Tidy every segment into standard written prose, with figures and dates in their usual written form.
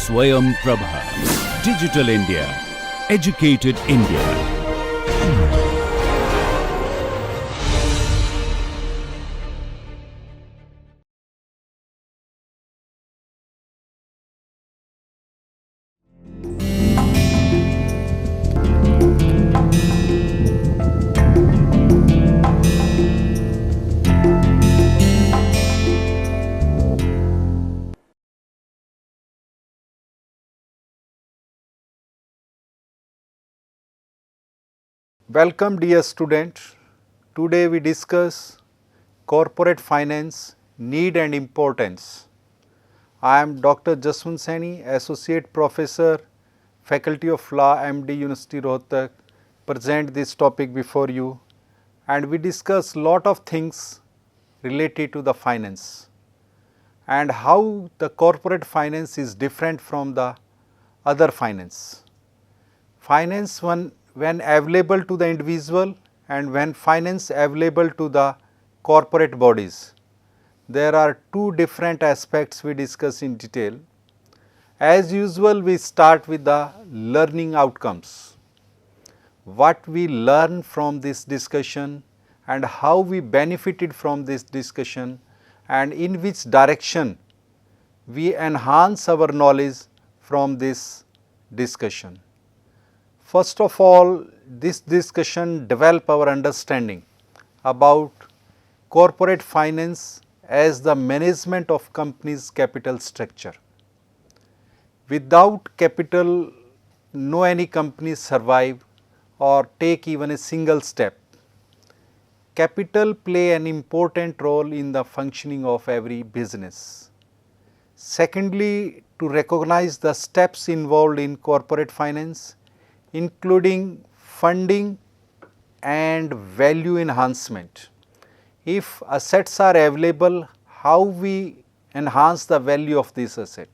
Swayam Prabha. Digital India. Educated India. Welcome dear student. Today we discuss corporate finance need and importance. I am Dr. Jaswant Saini, Associate Professor, Faculty of Law, MD, University Rohtak, present this topic before you, and we discuss lot of things related to the finance and how the corporate finance is different from the other finance. Finance when available to the individual and when finance available to the corporate bodies. There are two different aspects we discuss in detail. As usual, we start with the learning outcomes. What we learn from this discussion and how we benefited from this discussion and in which direction we enhance our knowledge from this discussion. First of all, this discussion develop our understanding about corporate finance as the management of company's capital structure. Without capital, no any company survive or take even a single step. Capital play an important role in the functioning of every business. Secondly, to recognize the steps involved in corporate finance, including funding and value enhancement. If assets are available, how we enhance the value of this asset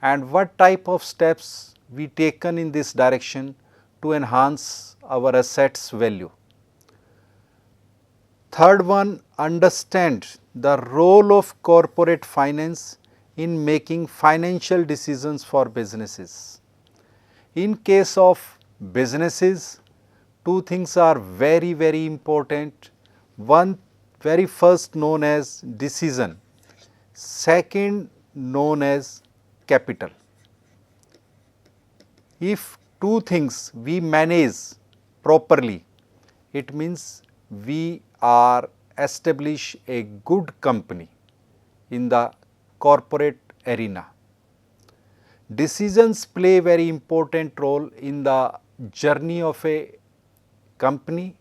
and what type of steps we taken in this direction to enhance our assets value. Third one, understand the role of corporate finance in making financial decisions for businesses. In case of businesses, two things are very important. One, very first known as decision, second known as capital. If two things we manage properly, it means we are establish a good company in the corporate arena. Decisions play very important role in the journey of a company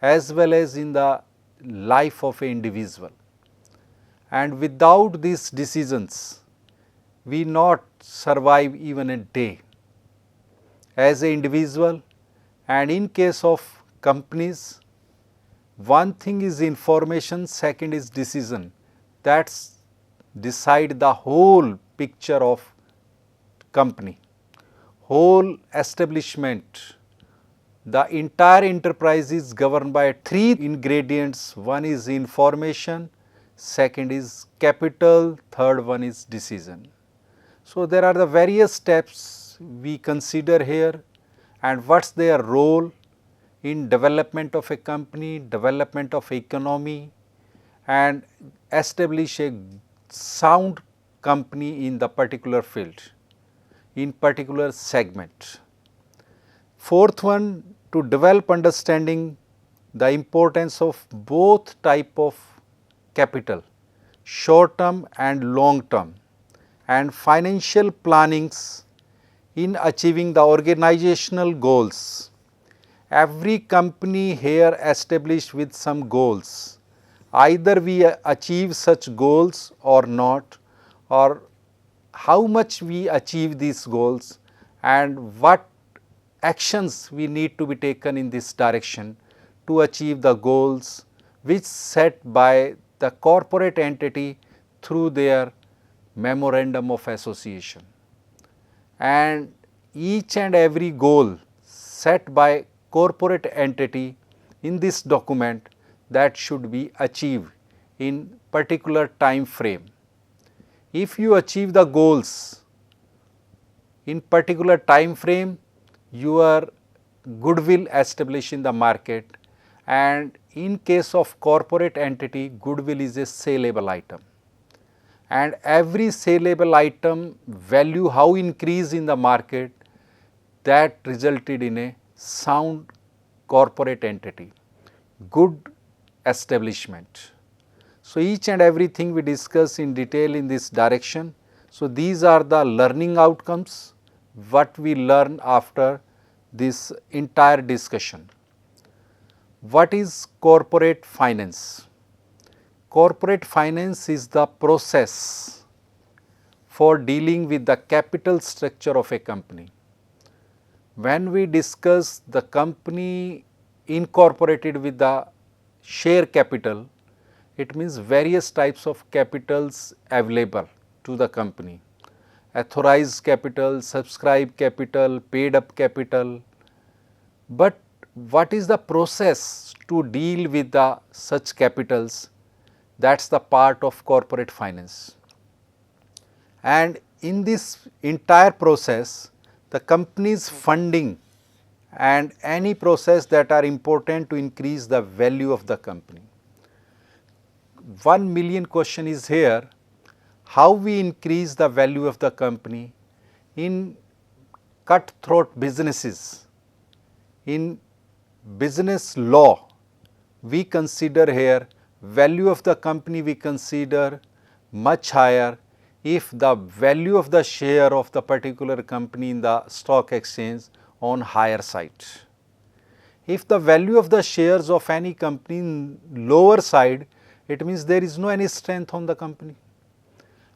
as well as in the life of an individual. And without these decisions, we not survive even a day as an individual, and in case of companies, one thing is information, second is decision. That's decide the whole picture of company, whole establishment. The entire enterprise is governed by three ingredients. One is information, second is capital, third one is decision. So, there are the various steps we consider here and what is their role in development of a company, development of economy and establish a sound company in the particular field, in particular segment. Fourth one, to develop understanding the importance of both type of capital, short term and long term, and financial plannings in achieving the organizational goals. Every company here established with some goals, either we achieve such goals or not, or how much we achieve these goals and what actions we need to be taken in this direction to achieve the goals which set by the corporate entity through their memorandum of association. And each and every goal set by corporate entity in this document that should be achieved in particular time frame. If you achieve the goals in particular time frame, your goodwill established in the market, and in case of corporate entity, goodwill is a saleable item, and every saleable item value how increase in the market, that resulted in a sound corporate entity, good establishment. So, each and everything we discuss in detail in this direction. So, these are the learning outcomes what we learn after this entire discussion. What is corporate finance? Corporate finance is the process for dealing with the capital structure of a company. When we discuss the company incorporated with the share capital, it means various types of capitals available to the company: authorized capital, subscribed capital, paid up capital. But what is the process to deal with the such capitals? That is the part of corporate finance. And in this entire process, the company's funding and any process that are important to increase the value of the company. 1 million question is here, how we increase the value of the company in cutthroat businesses. In business law, we consider here value of the company, we consider much higher if the value of the share of the particular company in the stock exchange on higher side. If the value of the shares of any company in lower side, it means there is no any strength on the company,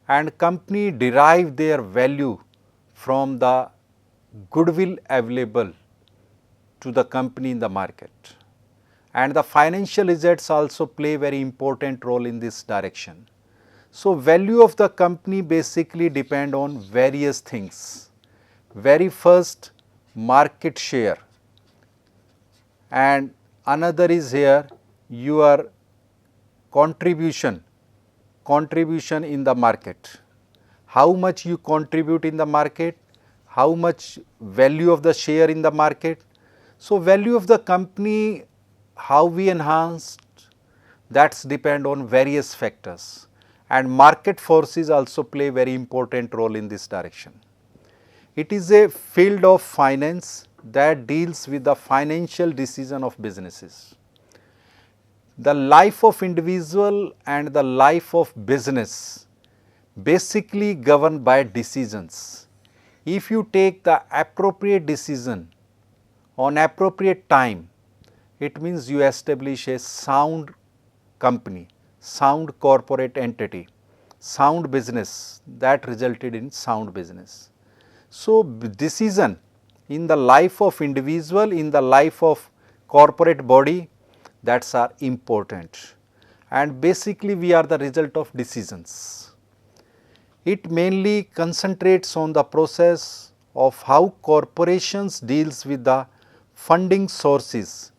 and company derive their value from the goodwill available to the company in the market, and the financial results also play very important role in this direction. So, value of the company basically depend on various things. Very first, market share, and another is here your contribution in the market, how much you contribute in the market, how much value of the share in the market. So, value of the company, how we enhanced, that's depend on various factors, and market forces also play very important role in this direction. It is a field of finance that deals with the financial decision of businesses. The life of individual and the life of business basically governed by decisions. If you take the appropriate decision on appropriate time, it means you establish a sound company, sound corporate entity, sound business that resulted in sound business. So, decision in the life of individual, in the life of corporate body, that's are important, and basically we are the result of decisions. It mainly concentrates on the process of how corporations deals with the funding sources.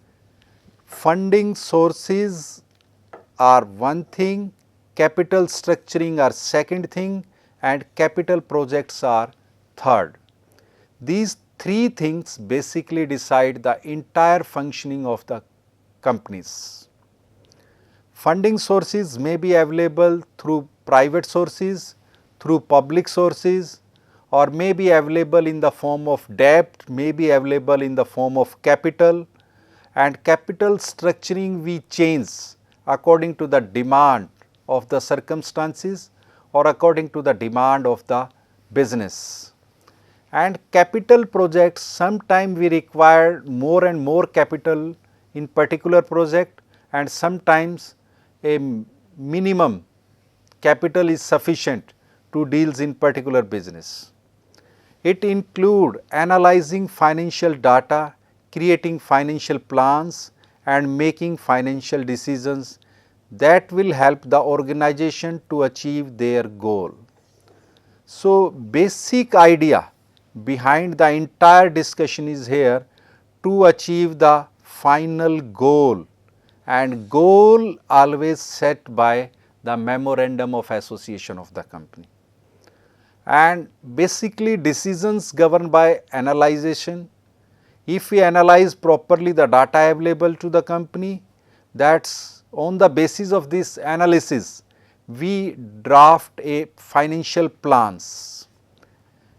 Funding sources are one thing, capital structuring are second thing, and capital projects are third. These three things basically decide the entire functioning of the companies. Funding sources may be available through private sources, through public sources, or may be available in the form of debt, may be available in the form of capital, and capital structuring we change according to the demand of the circumstances or according to the demand of the business. And capital projects, sometime we require more and more capital in particular project, and sometimes a minimum capital is sufficient to deals in particular business. It include analyzing financial data, creating financial plans, and making financial decisions that will help the organization to achieve their goal. So, basic idea behind the entire discussion is here to achieve the final goal, and goal always set by the memorandum of association of the company. and basically decisions governed by analyzation. If we analyze properly the data available to the company, that's on the basis of this analysis we draft a financial plans.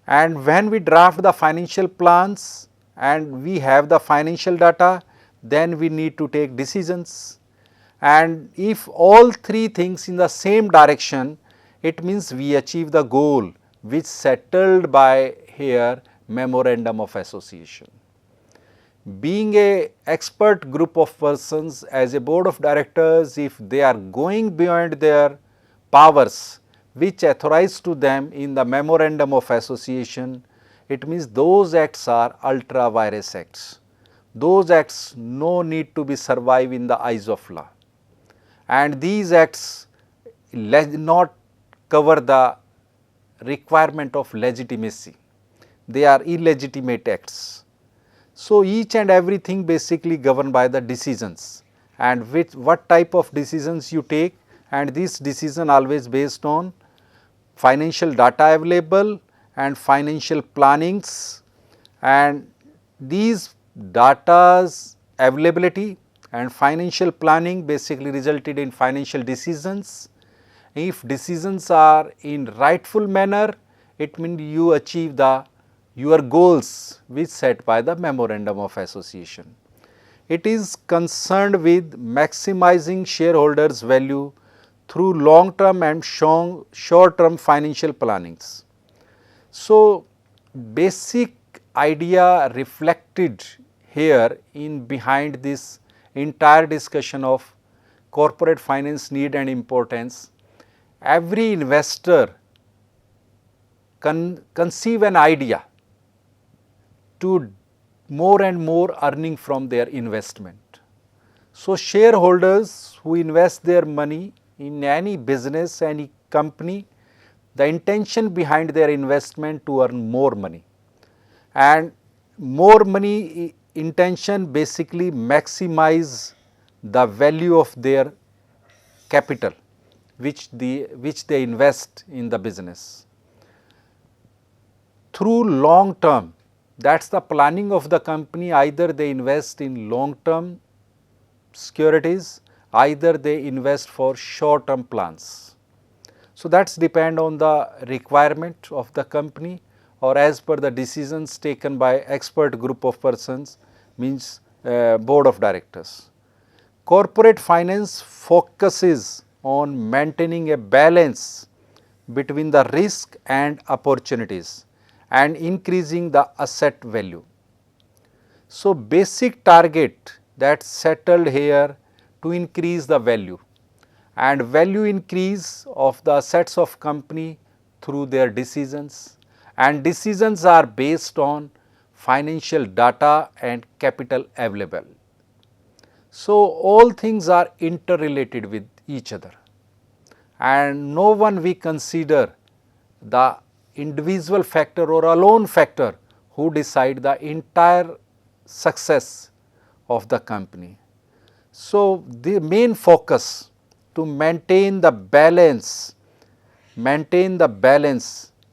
And when we draft the financial plans and we have the financial data, then we need to take decisions. And if all three things in the same direction, it means we achieve the goal which settled by here memorandum of association. Being a expert group of persons as a board of directors, if they are going beyond their powers which authorized to them in the memorandum of association, it means those acts are ultra vires acts. Those acts no need to be survive in the eyes of law, and these acts not cover the requirement of legitimacy. They are illegitimate acts. So, each and everything basically governed by the decisions, and which what type of decisions you take, and this decision always based on financial data available and financial plannings, and these data's availability and financial planning basically resulted in financial decisions. If decisions are in rightful manner, it means you achieve the your goals which set by the memorandum of association. It is concerned with maximizing shareholders' value through long term and short term financial plannings. So, basic idea reflected here in behind this entire discussion of corporate finance need and importance. Every investor conceive an idea to more and more earning from their investment. So, shareholders who invest their money in any business, any company, the intention behind their investment to earn more money, and more money intention basically maximize the value of their capital which they invest in the business. Through long term, that is the planning of the company, either they invest in long term securities, either they invest for short term plans. So, that is depend on the requirement of the company or as per the decisions taken by expert group of persons, means board of directors. Corporate finance focuses on maintaining a balance between the risk and opportunities and increasing the asset value. So, basic target that settled here to increase the value, and value increase of the assets of company through their decisions, and decisions are based on financial data and capital available. So, all things are interrelated with each other, and no one we consider the individual factor or alone factor who decide the entire success of the company. So, the main focus to maintain the balance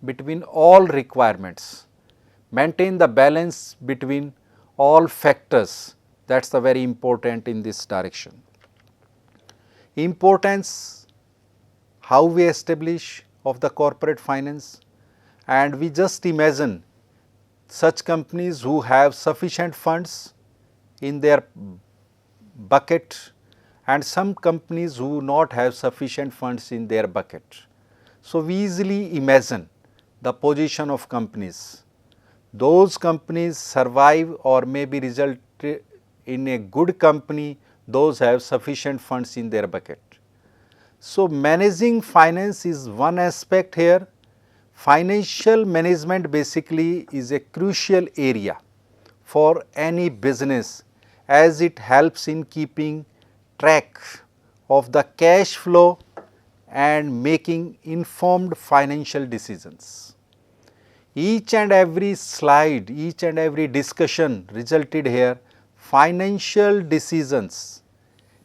between all requirements, maintain the balance between all factors, that is the very important in this direction. Importance, how we establish of the corporate finance, and we just imagine such companies who have sufficient funds in their bucket and some companies who not have sufficient funds in their bucket. So, we easily imagine the position of companies. Those companies survive or may be result in a good company, those have sufficient funds in their bucket. So, managing finance is one aspect here. Financial management basically is a crucial area for any business, as it helps in keeping track of the cash flow and making informed financial decisions. Each and every slide, each and every discussion resulted here financial decisions.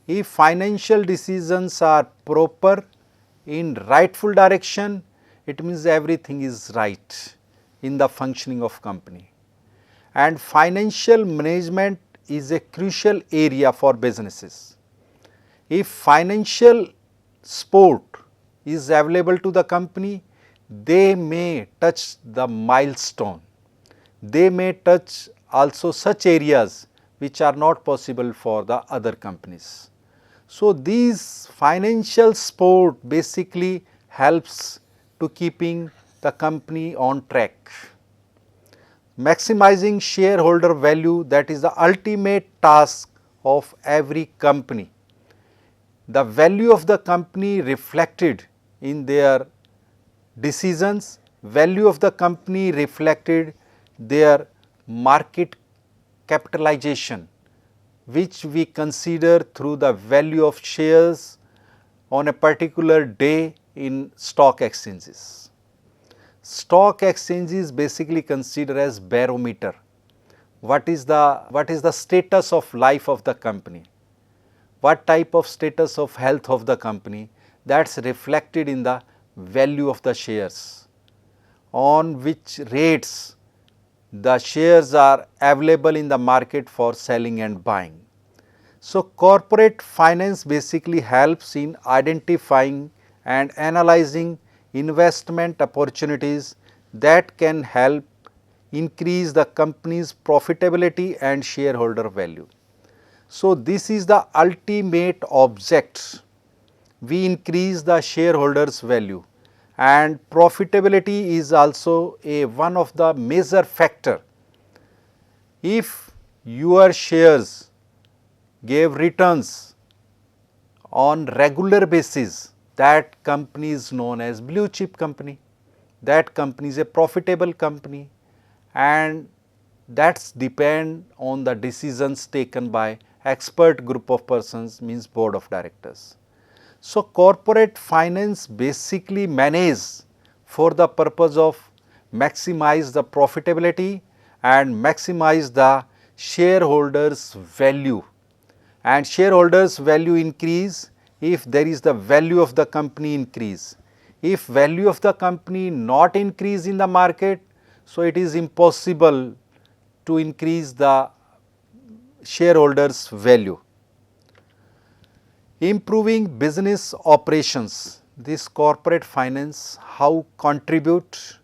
If financial decisions are proper in rightful direction, it means everything is right in the functioning of company. And financial management is a crucial area for businesses. If financial support is available to the company, they may touch the milestone. They may touch also such areas which are not possible for the other companies. So, these financial support basically helps to keeping the company on track. Maximizing shareholder value, that is the ultimate task of every company. The value of the company reflected in their decisions, value of the company reflected their market capitalization, which we consider through the value of shares on a particular day in stock exchanges. Stock exchanges basically consider as barometer. What is the status of life of the company? What type of status of health of the company? That's reflected in the value of the shares, on which rates the shares are available in the market for selling and buying. So, corporate finance basically helps in identifying and analyzing investment opportunities that can help increase the company's profitability and shareholder value. So, this is the ultimate object. We increase the shareholders value, and profitability is also one of the major factor. If your shares gave returns on regular basis, that company is known as blue chip company, that company is a profitable company, and that's depend on the decisions taken by expert group of persons, means board of directors. So, corporate finance basically manages for the purpose of maximize the profitability and maximize the shareholders value, and shareholders value increase if there is the value of the company increase. If value of the company not increase in the market, so it is impossible to increase the shareholders value. Improving business operations, this corporate finance how contribute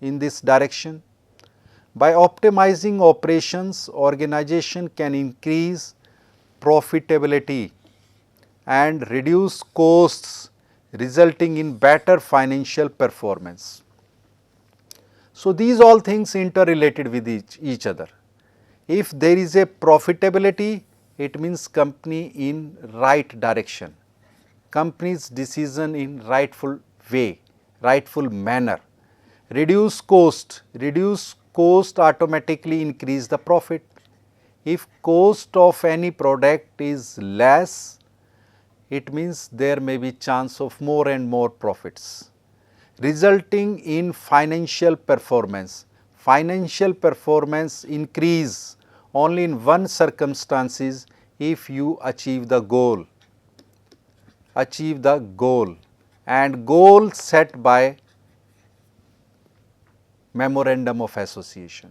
in this direction? By optimizing operations, organization can increase profitability and reduce costs, resulting in better financial performance. So, these all things interrelated with each other. If there is a profitability, it means company in right direction, company's decision in rightful way, rightful manner. Reduce cost automatically increase the profit. If cost of any product is less, it means there may be chance of more and more profits, resulting in financial performance. Financial performance increase only in one circumstances, if you achieve the goal, and goal set by memorandum of association.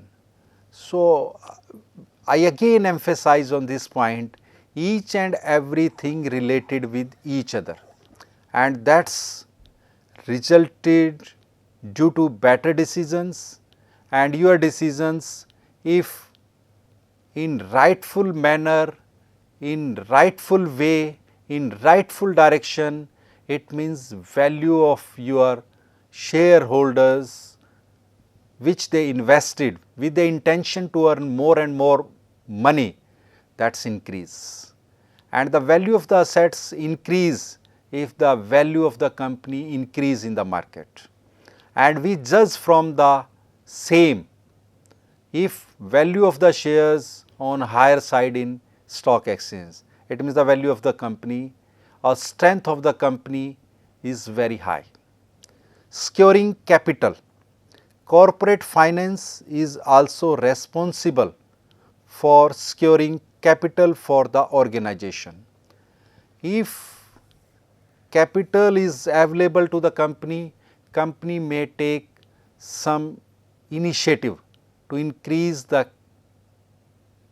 So, I again emphasize on this point, each and everything related with each other, and that's resulted due to better decisions, and your decisions if in rightful manner, in rightful way, in rightful direction, it means value of your shareholders which they invested with the intention to earn more and more money, that's increase, and the value of the assets increase if the value of the company increase in the market. And we judge from the same, if value of the shares on higher side in stock exchange, it means the value of the company or strength of the company is very high. Securing capital, corporate finance is also responsible for securing capital for the organization. If capital is available to the company, company may take some initiative to increase the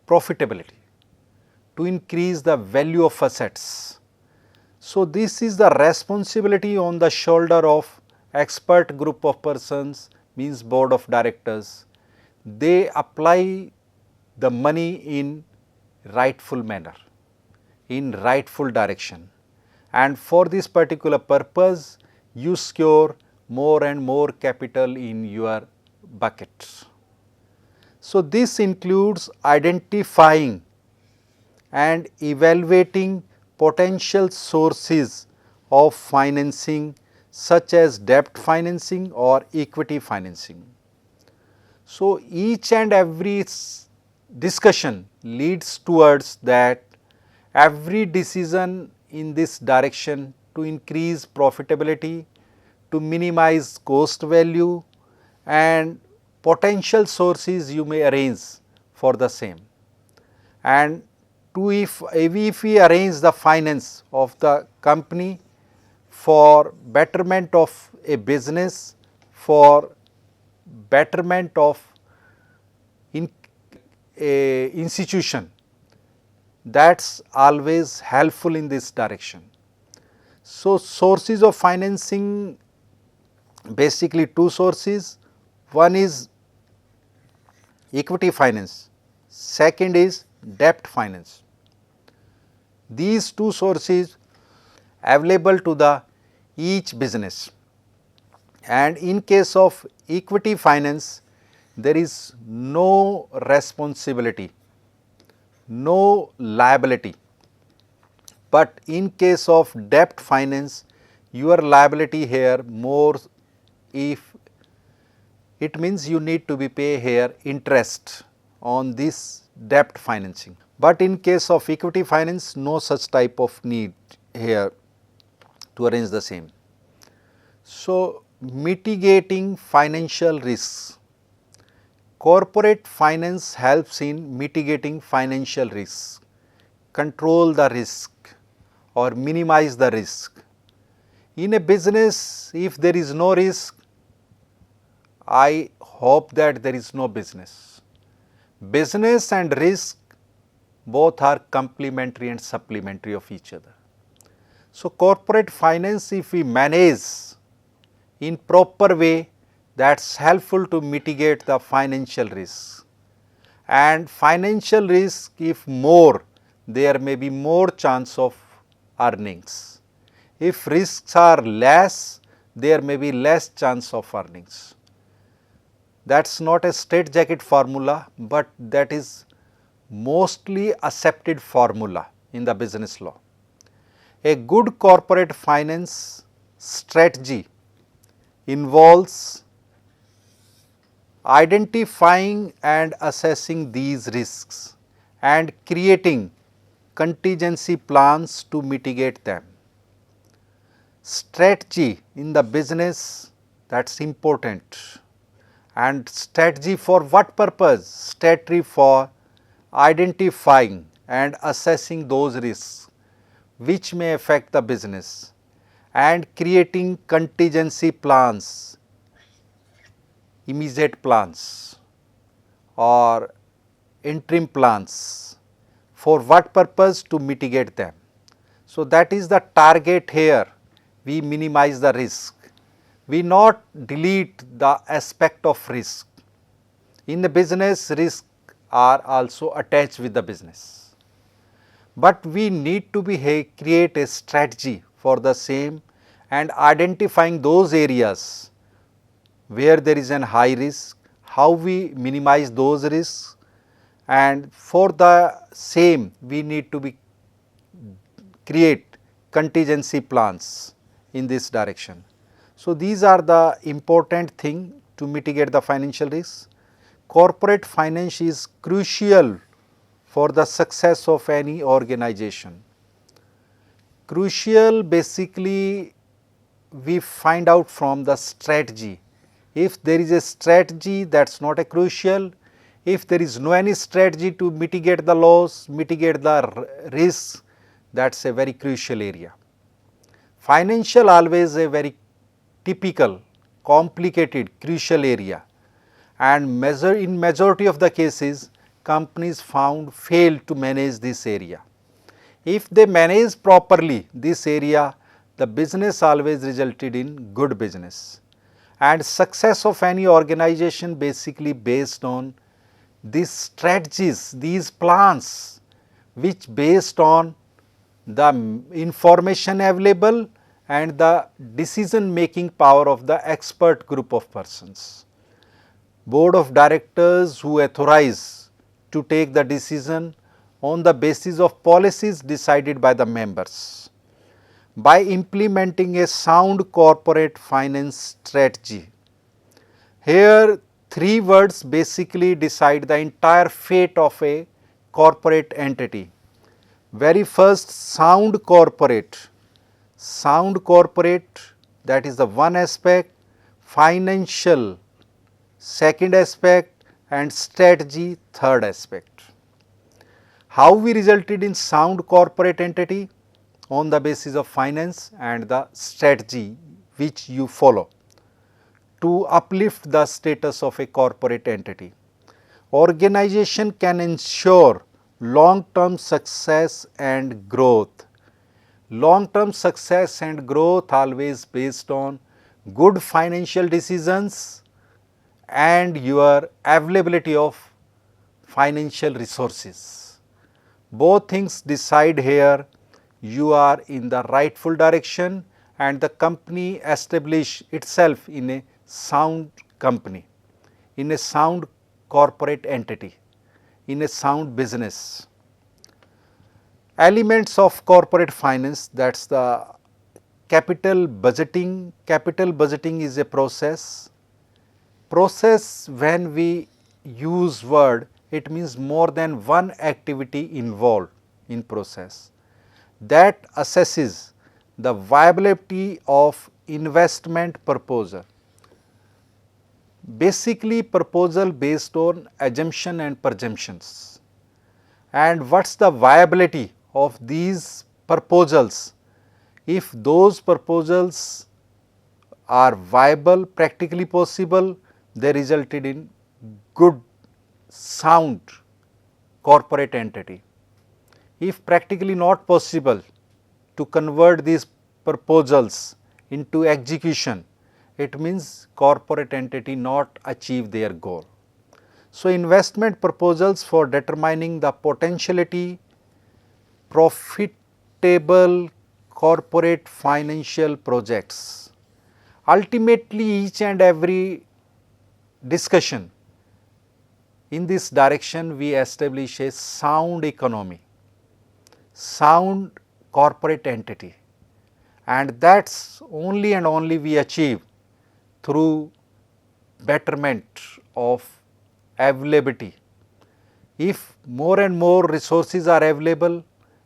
profitability, to increase the value of assets. So, this is the responsibility on the shoulder of expert group of persons, means board of directors. They apply the money in rightful manner, in rightful direction, and for this particular purpose you secure more and more capital in your bucket. So, this includes identifying and evaluating potential sources of financing such as debt financing or equity financing. So, each and every discussion leads towards that every decision in this direction to increase profitability, to minimize cost value and potential sources you may arrange for the same. And to if we arrange the finance of the company for betterment of a business, for betterment of a institution, that is always helpful in this direction. So, sources of financing, basically two sources, one is equity finance, second is debt finance. These two sources available to the each business, and in case of equity finance there is no responsibility, no liability, but in case of debt finance your liability here more, if it means you need to be pay here interest on this debt financing, but in case of equity finance no such type of need here to arrange the same. So, mitigating financial risks. Corporate finance helps in mitigating financial risks, control the risk or minimize the risk. In a business, if there is no risk, I hope that there is no business. Business and risk both are complementary and supplementary of each other. So, corporate finance, if we manage in proper way, that is helpful to mitigate the financial risk, and financial risk if more, there may be more chance of earnings. If risks are less, there may be less chance of earnings. That is not a straitjacket formula, but that is mostly accepted formula in the business law. A good corporate finance strategy involves identifying and assessing these risks and creating contingency plans to mitigate them. Strategy in the business, that is important, and strategy for what purpose? Strategy for identifying and assessing those risks which may affect the business and creating contingency plans, immediate plans or interim plans, for what purpose? To mitigate them. So, that is the target here, we minimize the risk, we not delete the aspect of risk. In the business, risk are also attached with the business, but we need to create a strategy for the same and identifying those areas where there is an high risk, how we minimize those risks, and for the same we need to create contingency plans in this direction. So, these are the important thing to mitigate the financial risks. Corporate finance is crucial for the success of any organization. Crucial, basically we find out from the strategy. If there is a strategy, that is not a crucial. If there is no any strategy to mitigate the loss, mitigate the risks, that is a very crucial area. Financial always a very typical complicated, crucial area, and in majority of the cases companies found failed to manage this area. If they manage properly this area, the business always resulted in good business, and success of any organization basically based on these strategies, these plans, which based on the information available and the decision making power of the expert group of persons. Board of directors who authorize to take the decision on the basis of policies decided by the members. By implementing a sound corporate finance strategy. Here three words basically decide the entire fate of a corporate entity. Very first, sound corporate. Sound corporate, that is the one aspect, financial second aspect, and strategy third aspect. How we resulted in sound corporate entity? On the basis of finance and the strategy which you follow to uplift the status of a corporate entity. Organization can ensure long term success and growth. Long term success and growth always based on good financial decisions and your availability of financial resources. Both things decide here you are in the rightful direction and the company establish itself in a sound company, in a sound corporate entity, in a sound business. Elements of corporate finance, that is the capital budgeting. Capital budgeting is a process. Process, when we use word, it means more than one activity involved in process that assesses the viability of investment proposal. Basically proposal based on assumption and presumptions, and what is the viability of these proposals. If those proposals are viable, practically possible, they resulted in good sound corporate entity. If practically not possible to convert these proposals into execution, it means corporate entity not achieve their goal. So, investment proposals for determining the potentiality, profitable corporate financial projects. Ultimately, each and every discussion in this direction, we establish a sound economy, sound corporate entity, and that is only and only we achieve through betterment of availability. If more and more resources are available,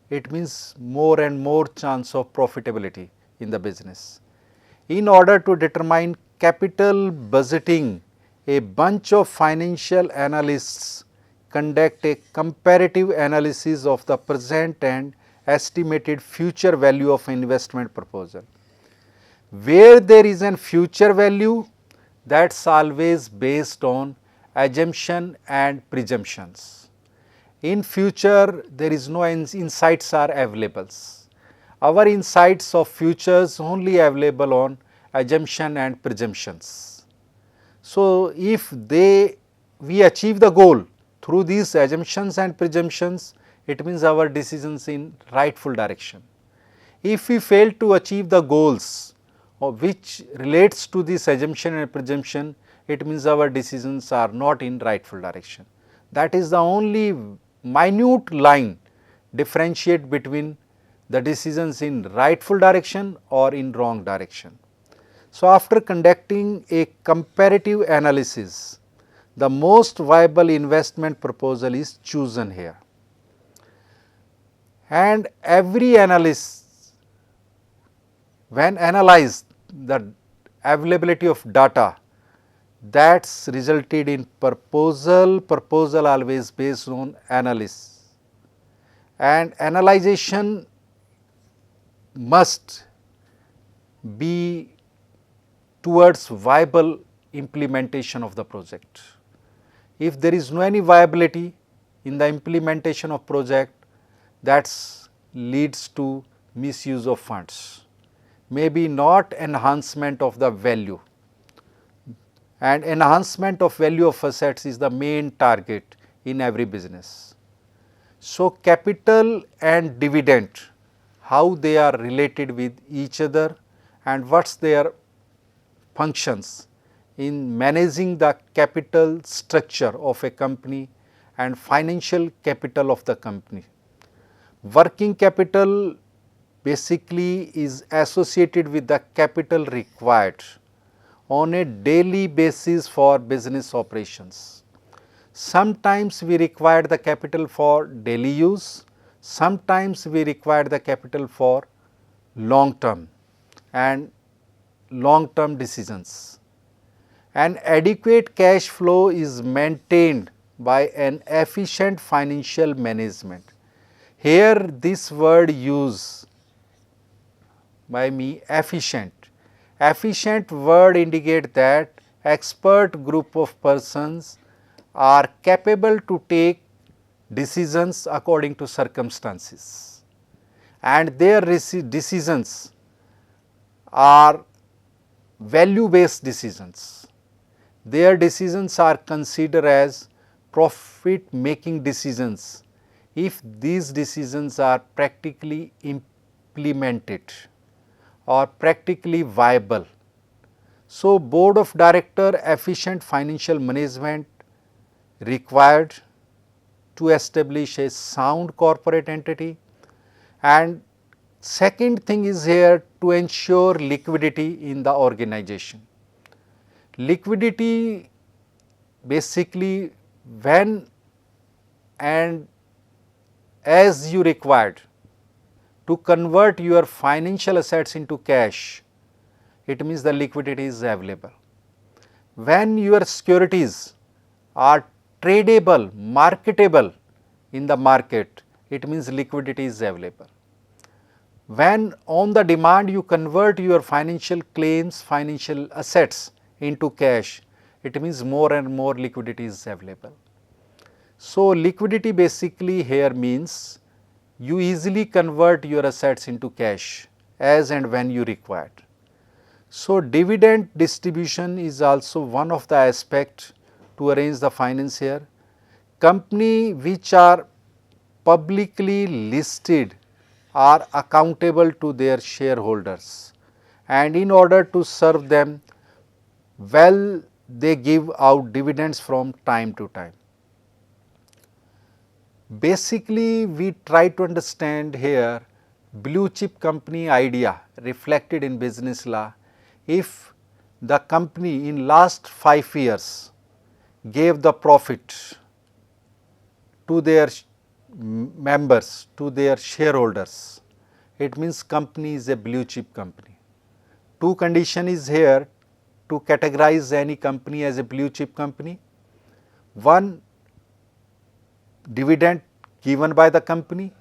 it means more and more chance of profitability in the business. In order to determine capital budgeting, a bunch of financial analysts conduct a comparative analysis of the present and estimated future value of investment proposal. Where there is an future value, that is always based on assumption and presumptions. In future, there is no insights are available. Our insights of futures only available on assumption and presumptions. So, if we achieve the goal through these assumptions and presumptions, it means our decisions in rightful direction. If we fail to achieve the goals which relates to this assumption and presumption, it means our decisions are not in rightful direction. That is the only minute line differentiate between the decisions in rightful direction or in wrong direction. So, after conducting a comparative analysis, the most viable investment proposal is chosen here, and every analyst, when analyzed the availability of data, that's resulted in proposal always based on analysis, and analyzation must be towards viable implementation of the project. If there is no any viability in the implementation of project, that leads to misuse of funds, maybe not enhancement of the value, and enhancement of value of assets is the main target in every business. So, capital and dividend, how they are related with each other and what is their functions in managing the capital structure of a company and financial capital of the company. Working capital basically is associated with the capital required on a daily basis for business operations. Sometimes we require the capital for daily use, sometimes we require the capital for long term and long term decisions. An adequate cash flow is maintained by an efficient financial management. Here this word used by me, efficient. Efficient word indicate that expert group of persons are capable to take decisions according to circumstances, and their decisions are value based decisions. Their decisions are considered as profit making decisions if these decisions are practically implemented or practically viable. So, board of director efficient financial management required to establish a sound corporate entity, and second thing is here to ensure liquidity in the organization. Liquidity basically when and as you required to convert your financial assets into cash, it means the liquidity is available. When your securities are tradable, marketable in the market, it means liquidity is available. When on the demand you convert your financial claims, financial assets into cash, it means more and more liquidity is available. So, liquidity basically here means you easily convert your assets into cash as and when you require. So, dividend distribution is also one of the aspects to arrange the finance here. Company which are publicly listed are accountable to their shareholders, and in order to serve them well, they give out dividends from time to time. Basically, we try to understand here blue chip company idea reflected in business law. If the company in last 5 years gave the profit to their members, to their shareholders, it means company is a blue chip company. Two condition is here to categorize any company as a blue chip company. One, dividend given by the company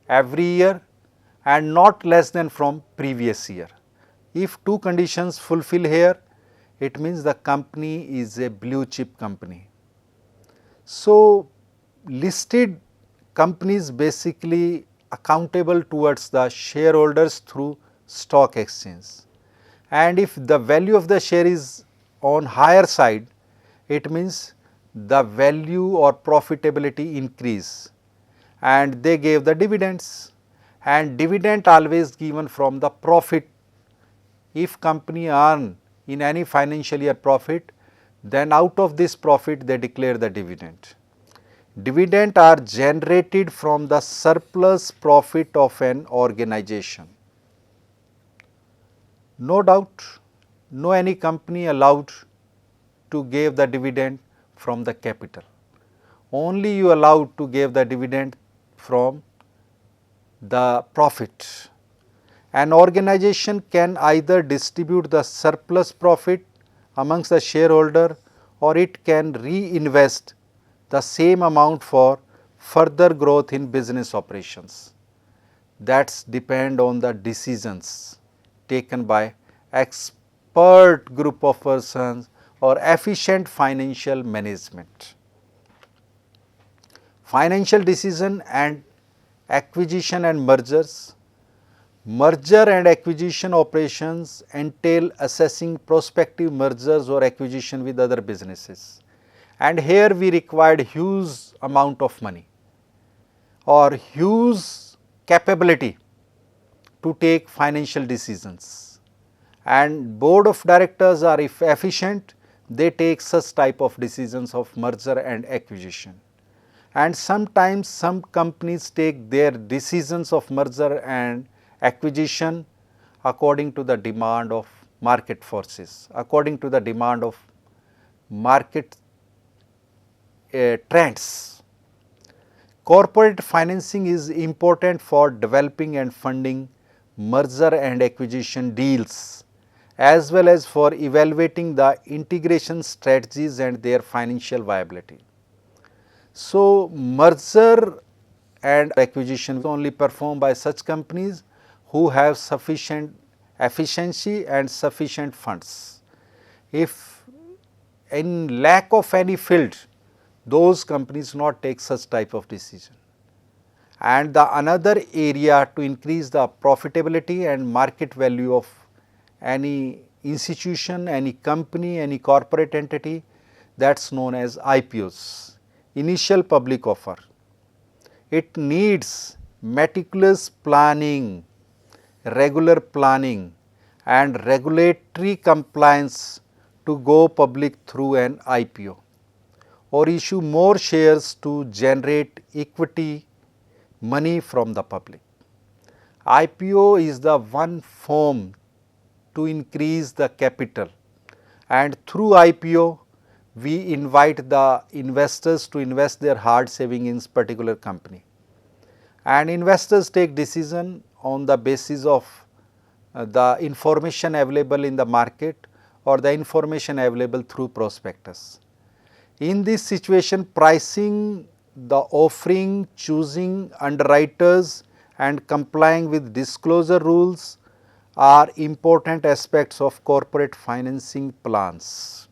every year and not less than from previous year. If two conditions fulfill here, it means the company is a blue chip company. So, listed companies basically accountable towards the shareholders through stock exchange, and if the value of the share is on higher side, it means the value or profitability increase and they gave the dividends, and dividend always given from the profit. If company earn in any financial year profit, then out of this profit they declare the dividend. Dividend are generated from the surplus profit of an organization. No doubt, no any company allowed to give the dividend from the capital. Only you allowed to give the dividend from the profit. An organization can either distribute the surplus profit amongst the shareholder, or it can reinvest the same amount for further growth in business operations. That's depend on the decisions taken by expert group of persons or efficient financial management. Financial decision and acquisition and mergers. Merger and acquisition operations entail assessing prospective mergers or acquisition with other businesses, and here we required huge amount of money or huge capability to take financial decisions, and board of directors are, if efficient, they take such type of decisions of merger and acquisition. And sometimes some companies take their decisions of merger and acquisition according to the demand of market forces, according to the demand of market trends. Corporate financing is important for developing and funding merger and acquisition deals, as well as for evaluating the integration strategies and their financial viability. So, merger and acquisition is only performed by such companies who have sufficient efficiency and sufficient funds. If in lack of any field, those companies not take such type of decision. And the another area to increase the profitability and market value of any institution, any company, any corporate entity, that is known as IPOs, initial public offer. It needs meticulous planning, regular planning and regulatory compliance to go public through an IPO or issue more shares to generate equity money from the public. IPO is the one form to increase the capital, and through IPO we invite the investors to invest their hard saving in particular company, and investors take decision on the basis of the information available in the market or the information available through prospectus. In this situation, pricing, the offering, choosing underwriters and complying with disclosure rules are important aspects of corporate financing plans.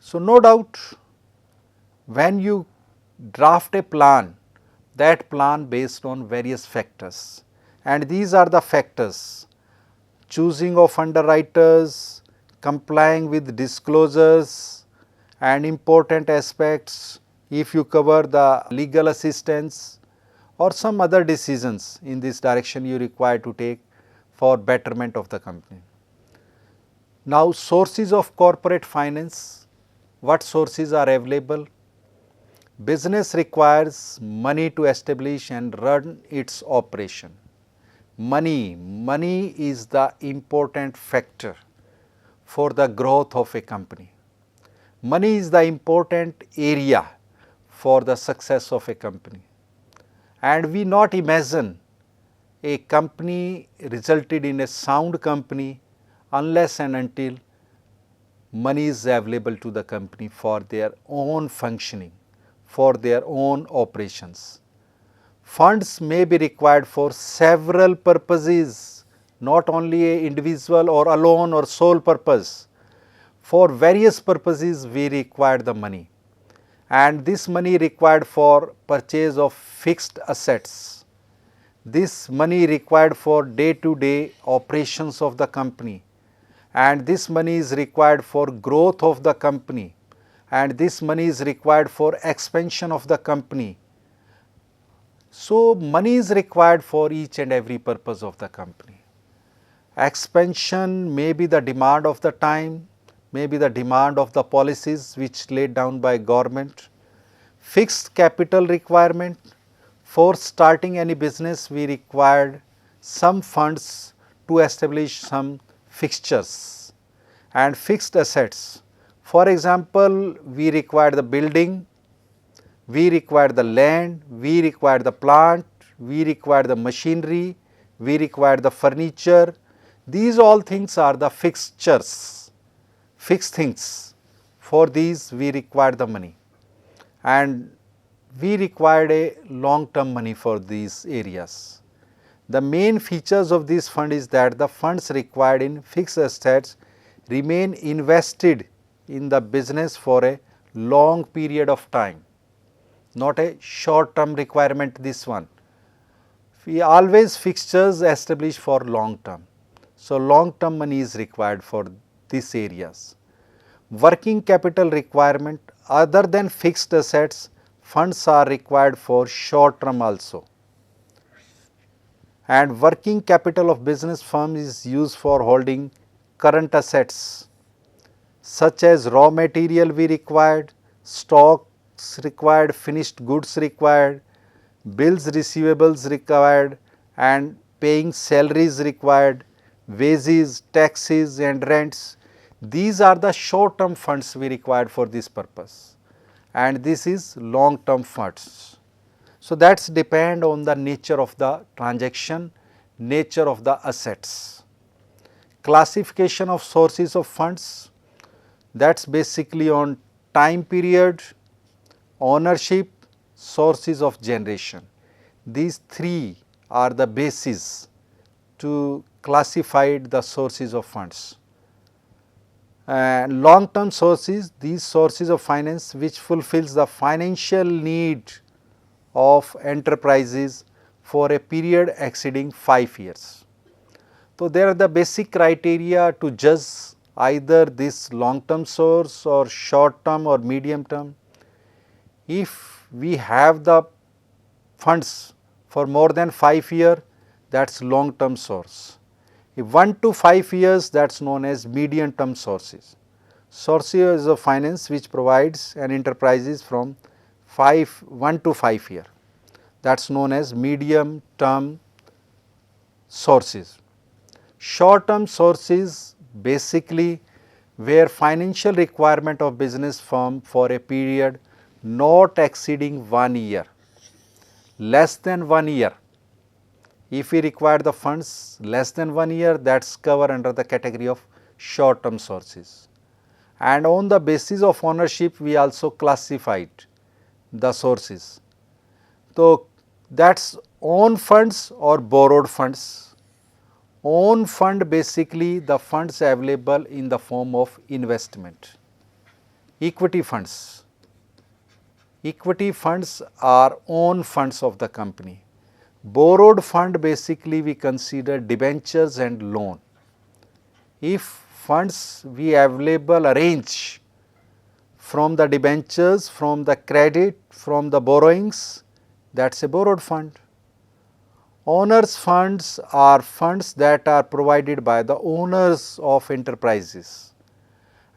So, no doubt when you draft a plan, that plan based on various factors, and these are the factors: choosing of underwriters, complying with disclosures, and important aspects if you cover the legal assistance or some other decisions in this direction you require to take for betterment of the company. Now, sources of corporate finance, what sources are available? Business requires money to establish and run its operation. Money is the important factor for the growth of a company. Money is the important area for the success of a company, and we not imagine a company resulted in a sound company unless and until money is available to the company for their own functioning, for their own operations. Funds may be required for several purposes, not only an individual or alone or sole purpose. For various purposes we require the money, and this money required for purchase of fixed assets. This money required for day to day operations of the company, and this money is required for growth of the company, and this money is required for expansion of the company. So, money is required for each and every purpose of the company. Expansion may be the demand of the time, may be the demand of the policies which laid down by government. Fixed capital requirement, for starting any business we required some funds to establish some fixtures and fixed assets. For example, we require the building, we require the land, we require the plant, we require the machinery, we require the furniture. These all things are the fixtures, fixed things. For these we require the money, and we required a long term money for these areas. The main features of this fund is that the funds required in fixed assets remain invested in the business for a long period of time, not a short term requirement this one. We always fixtures established for long term. So, long term money is required for these areas. Working capital requirement, other than fixed assets, funds are required for short term also. And working capital of business firm is used for holding current assets such as raw material we required, stocks required, finished goods required, bills receivables required, and paying salaries required, wages, taxes and rents. These are the short term funds we required for this purpose, and this is long term funds. So, that is depend on the nature of the transaction, nature of the assets. Classification of sources of funds, that is basically on time period, ownership, sources of generation. These three are the basis to classify the sources of funds. Long term sources, these sources of finance which fulfills the financial need of enterprises for a period exceeding 5 years. So, there are the basic criteria to judge either this long term source or short term or medium term. If we have the funds for more than 5 years, that is long term source. If 1 to 5 years, that is known as medium term sources. Sources of finance which provides an enterprises from 1 to 5 years, that is known as medium term sources. Short term sources basically where financial requirement of business firm for a period not exceeding 1 year, less than 1 year. If we require the funds less than 1 year, that is covered under the category of short term sources. And on the basis of ownership, we also classified the sources. So, that is own funds or borrowed funds. Own fund basically the funds available in the form of investment. Equity funds. Equity funds are own funds of the company. Borrowed fund basically we consider debentures and loan. If funds we available arrange from the debentures, from the credit, from the borrowings, that is a borrowed fund. Owners funds are funds that are provided by the owners of enterprises,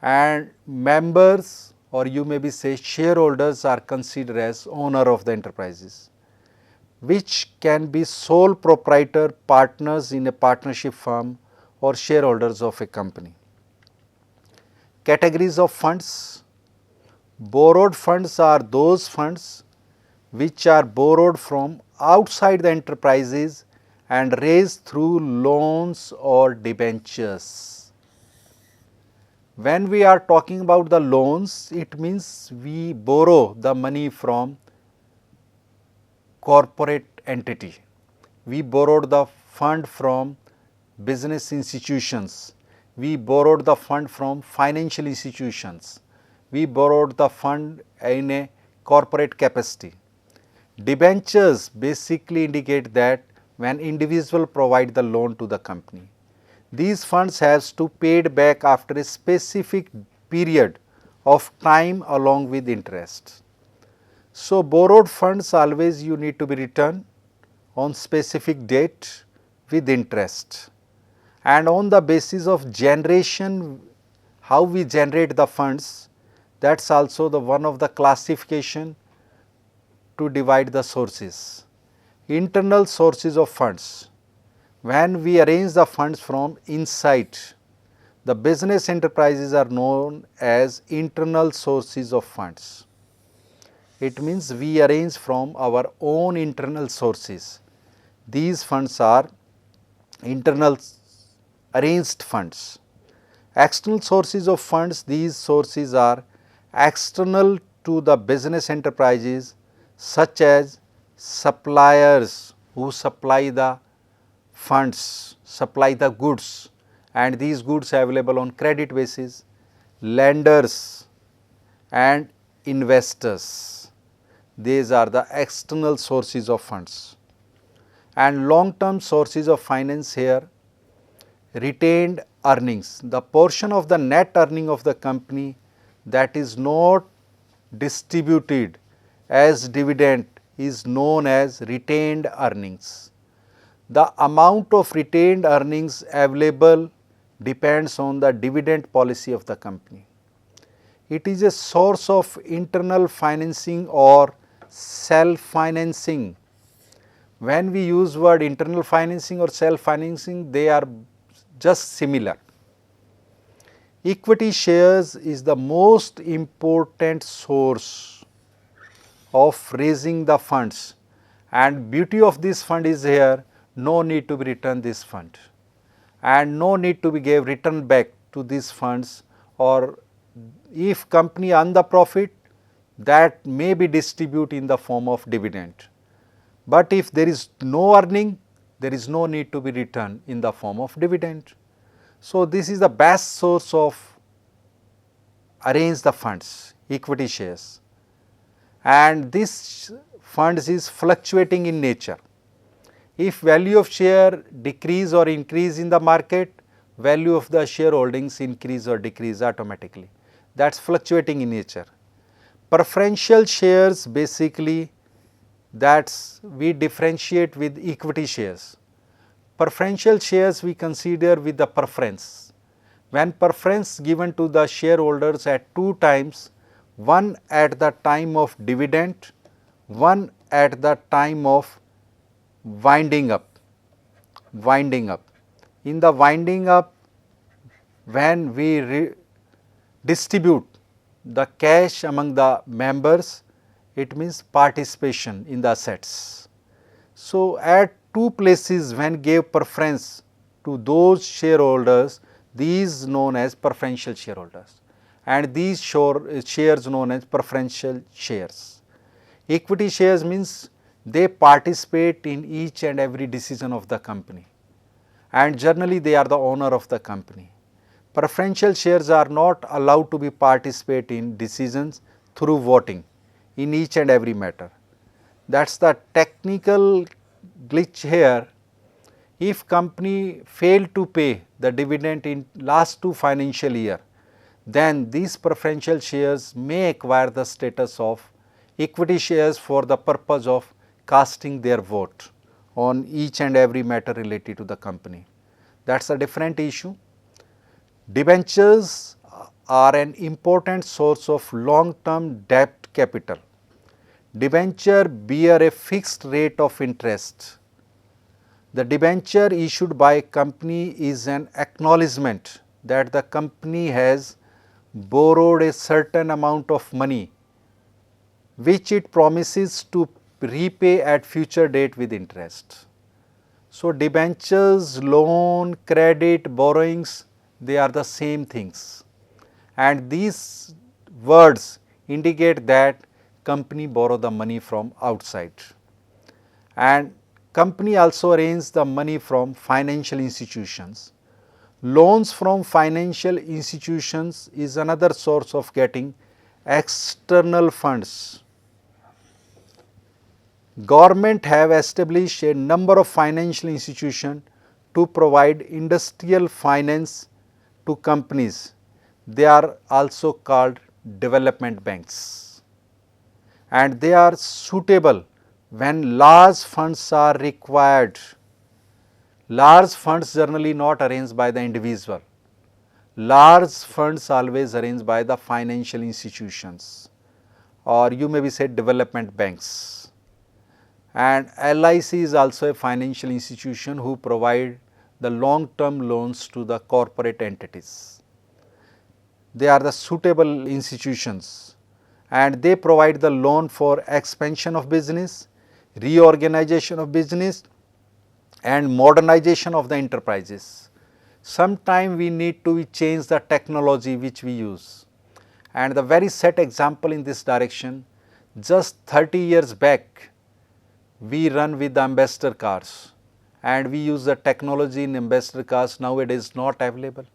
and members or you may be say shareholders are considered as owner of the enterprises, which can be sole proprietor, partners in a partnership firm or shareholders of a company. Categories of funds. Borrowed funds are those funds which are borrowed from outside the enterprises and raised through loans or debentures. When we are talking about the loans, it means we borrow the money from corporate entity. We borrowed the fund from business institutions. We borrowed the fund from financial institutions. We borrowed the fund in a corporate capacity. Debentures basically indicate that when individual provide the loan to the company, these funds has to paid back after a specific period of time along with interest. So, borrowed funds always you need to be returned on specific date with interest, and on the basis of generation, how we generate the funds, that is also the one of the classification to divide the sources. Internal sources of funds. When we arrange the funds from inside, the business enterprises are known as internal sources of funds. It means we arrange from our own internal sources. These funds are internal arranged funds. External sources of funds, these sources are external to the business enterprises, such as suppliers who supply the funds, supply the goods, and these goods available on credit basis, lenders and investors. These are the external sources of funds. And long term sources of finance here, retained earnings, the portion of the net earning of the company that is not distributed as dividend is known as retained earnings. The amount of retained earnings available depends on the dividend policy of the company. It is a source of internal financing or self-financing. When we use word internal financing or self-financing, they are just similar. Equity shares is the most important source of raising the funds, and beauty of this fund is here, no need to be return this fund and no need to be gave return back to these funds, or if company earn the profit, that may be distributed in the form of dividend. But if there is no earning, there is no need to be returned in the form of dividend. So, this is the best source of arrange the funds, equity shares, and this funds is fluctuating in nature. If value of share decrease or increase in the market, value of the shareholdings increase or decrease automatically. That is fluctuating in nature. Preferential shares basically, that we differentiate with equity shares. Preferential shares we consider with the preference. When preference given to the shareholders at two times, one at the time of dividend, one at the time of winding up. In the winding up, when we distribute the cash among the members, it means participation in the assets. So, at two places when gave preference to those shareholders, these known as preferential shareholders, and these shares known as preferential shares. Equity shares means they participate in each and every decision of the company, and generally they are the owner of the company. Preferential shares are not allowed to be participate in decisions through voting in each and every matter. That is the technical glitch here. If company fail to pay the dividend in last two financial year, then these preferential shares may acquire the status of equity shares for the purpose of casting their vote on each and every matter related to the company. That is a different issue. Debentures are an important source of long term debt capital. Debenture bear a fixed rate of interest. The debenture issued by a company is an acknowledgement that the company has borrowed a certain amount of money which it promises to repay at future date with interest. So, debentures, loan, credit, borrowings, they are the same things, and these words indicate that company borrow the money from outside, and company also arrange the money from financial institutions. Loans from financial institutions is another source of getting external funds. Government have established a number of financial institutions to provide industrial finance to companies. They are also called development banks, and they are suitable when large funds are required. Large funds generally not arranged by the individual. Large funds always arranged by the financial institutions, or you may be said development banks. And LIC is also a financial institution who provide the long term loans to the corporate entities. They are the suitable institutions, and they provide the loan for expansion of business, reorganization of business, and modernization of the enterprises. Sometime we need to change the technology which we use, and the very set example in this direction, just 30 years back we run with the ambassador cars, and we use the technology in ambassador caste nowadays not available.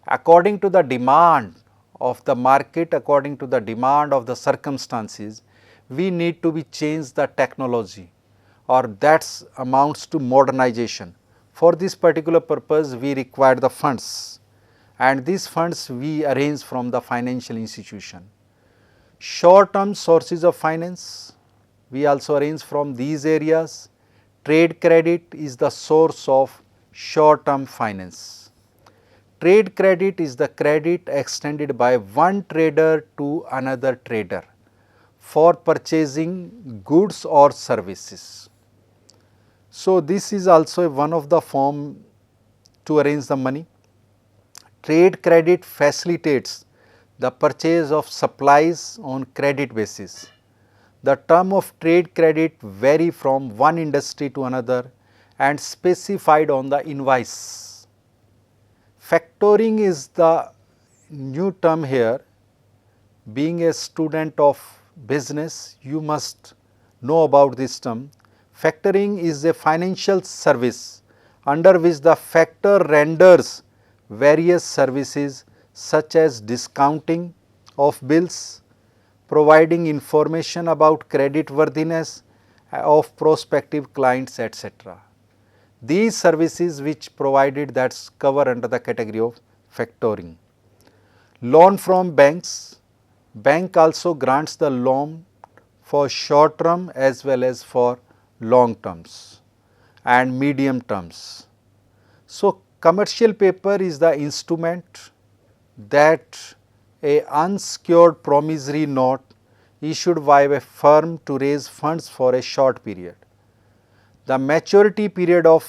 According to the demand of the market, according to the demand of the circumstances, we need to be change the technology, or that amounts to modernization. For this particular purpose, we require the funds, and these funds we arrange from the financial institution. Short term sources of finance, we also arrange from these areas. Trade credit is the source of short term finance. Trade credit is the credit extended by one trader to another trader for purchasing goods or services. So, this is also one of the form to arrange the money. Trade credit facilitates the purchase of supplies on credit basis. The term of trade credit vary from one industry to another and specified on the invoice. Factoring is the new term here. Being a student of business, you must know about this term. Factoring is a financial service under which the factor renders various services such as discounting of bills, providing information about credit worthiness of prospective clients, etc. These services which provided that's cover under the category of factoring. Loan from banks. Bank also grants the loan for short term as well as for long terms and medium terms. So, commercial paper is the instrument that a unsecured promissory note issued by a firm to raise funds for a short period. The maturity period of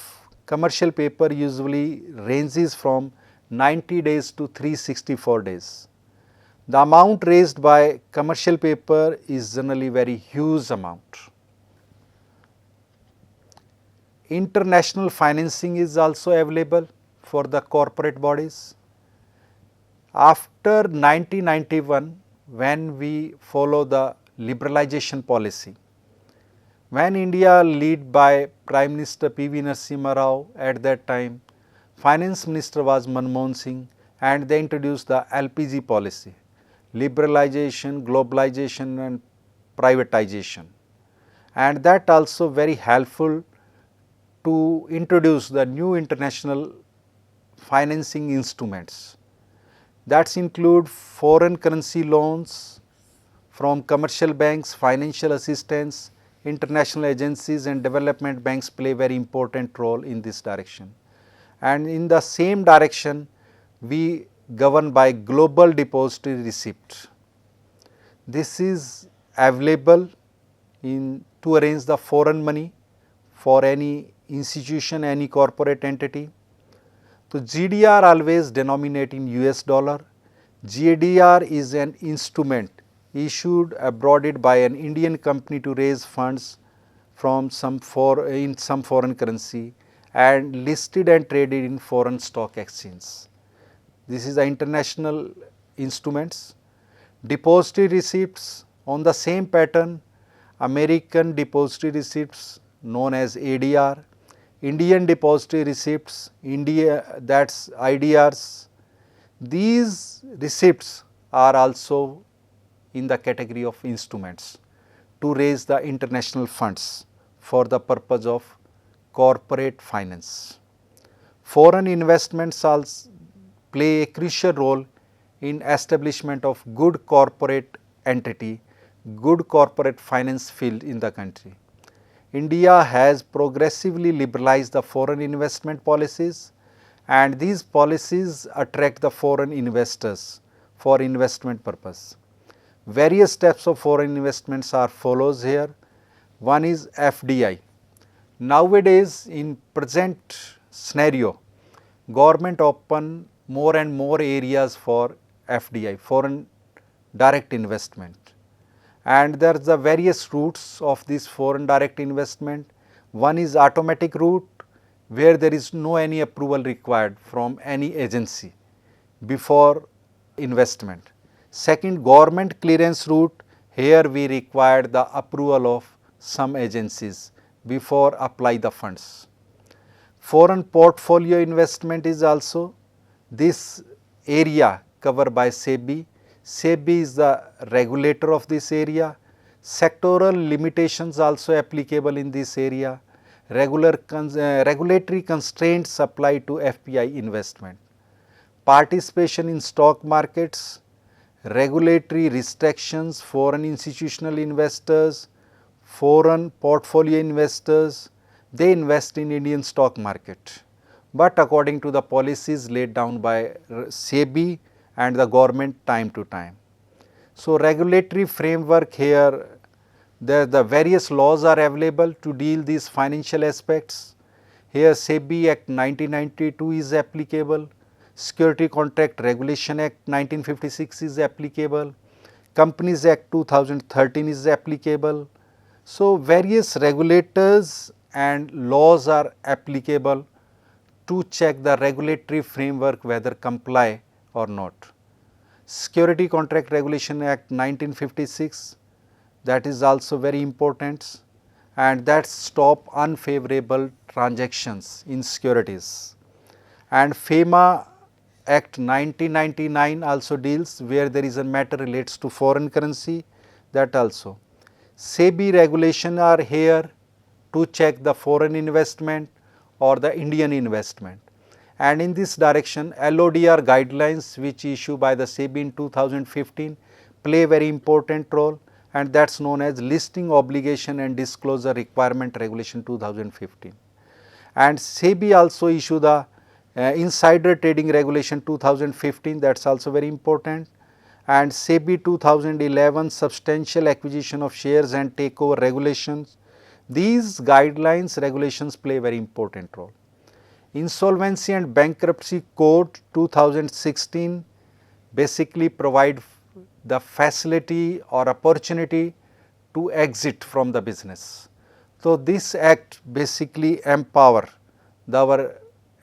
commercial paper usually ranges from 90 days to 364 days. The amount raised by commercial paper is generally very huge amount. International financing is also available for the corporate bodies. After 1991, when we follow the liberalization policy, when India led by Prime Minister P.V. Narasimha Rao at that time, Finance Minister was Manmohan Singh, and they introduced the LPG policy, liberalization, globalization and privatization, and that also very helpful to introduce the new international financing instruments. That include foreign currency loans from commercial banks, financial assistance, international agencies and development banks play very important role in this direction. And in the same direction, we govern by global depository receipt. This is available to arrange the foreign money for any institution, any corporate entity. So, GDR always denominate in US dollar. GDR is an instrument issued abroad by an Indian company to raise funds from some foreign currency and listed and traded in foreign stock exchange. This is the international instruments. Depository receipts on the same pattern, American depository receipts known as ADR, Indian depository receipts, that's IDRs. These receipts are also in the category of instruments to raise the international funds for the purpose of corporate finance. Foreign investments also play a crucial role in establishment of good corporate entity, good corporate finance field in the country. India has progressively liberalized the foreign investment policies, and these policies attract the foreign investors for investment purpose. Various types of foreign investments are follows here. One is FDI. Nowadays, in present scenario, government open more and more areas for FDI, foreign direct investment. And there are the various routes of this foreign direct investment. One is automatic route, where there is no any approval required from any agency before investment. Second, government clearance route, here we require the approval of some agencies before apply the funds. Foreign portfolio investment is also this area covered by SEBI. SEBI is the regulator of this area. Sectoral limitations also applicable in this area. Regulatory constraints apply to FPI investment. Participation in stock markets, regulatory restrictions, foreign institutional investors, foreign portfolio investors, they invest in Indian stock market, but according to the policies laid down by SEBI and the government time to time. So, regulatory framework here, the various laws are available to deal these financial aspects. Here SEBI Act 1992 is applicable, Security Contract Regulation Act 1956 is applicable, Companies Act 2013 is applicable. So, various regulators and laws are applicable to check the regulatory framework whether comply or not. Security Contract Regulation Act 1956, that is also very important, and that stop unfavorable transactions in securities. And FEMA Act 1999 also deals where there is a matter relates to foreign currency, that also. SEBI regulation are here to check the foreign investment or the Indian investment. And in this direction, LODR guidelines which issued by the SEBI in 2015 play very important role, and that is known as Listing Obligation and Disclosure Requirement Regulation 2015. And SEBI also issued the Insider Trading Regulation 2015, that is also very important. And SEBI 2011 Substantial Acquisition of Shares and Takeover Regulations. These guidelines, regulations play very important role. Insolvency and Bankruptcy Code 2016 basically provide the facility or opportunity to exit from the business. So, this act basically empower our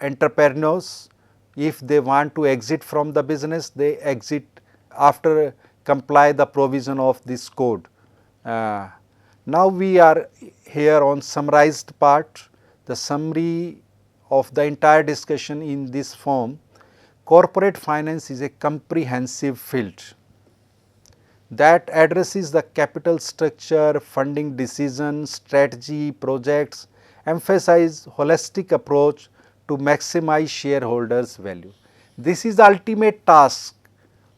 entrepreneurs. If they want to exit from the business, they exit after comply the provision of this code. Now, we are here on summarized part, the summary of the entire discussion in this form. Corporate finance is a comprehensive field that addresses the capital structure, funding decision, strategy, projects, emphasize holistic approach to maximize shareholders' value. This is the ultimate task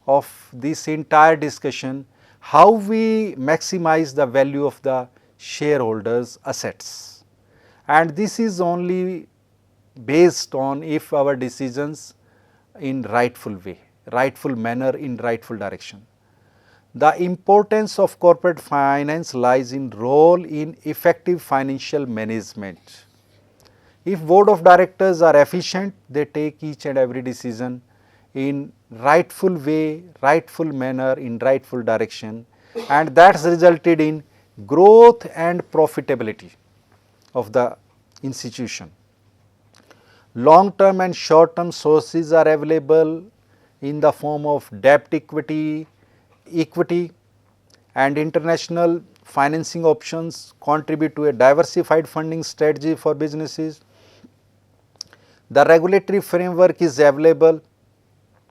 of this entire discussion, how we maximize the value of the shareholders' assets. And this is only based on if our decisions in rightful way, rightful manner, in rightful direction. The importance of corporate finance lies in role in effective financial management. If board of directors are efficient, they take each and every decision in rightful way, rightful manner, in rightful direction, and that has resulted in growth and profitability of the institution. Long term and short term sources are available in the form of debt equity, and international financing options contribute to a diversified funding strategy for businesses. The regulatory framework is available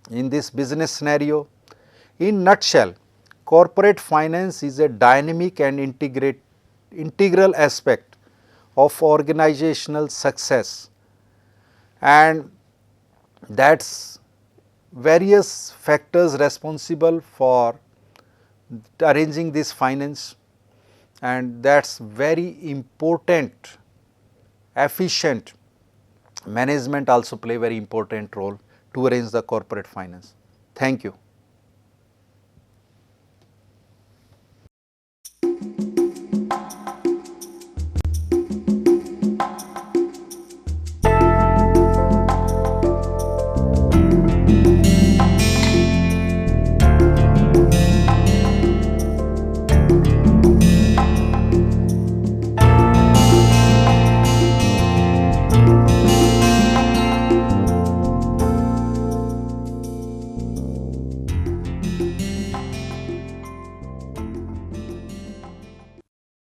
in this business scenario. In nutshell, corporate finance is a dynamic and integral aspect of organizational success, and that is various factors responsible for arranging this finance, and that is very important. Efficient management also play very important role to arrange the corporate finance. Thank you.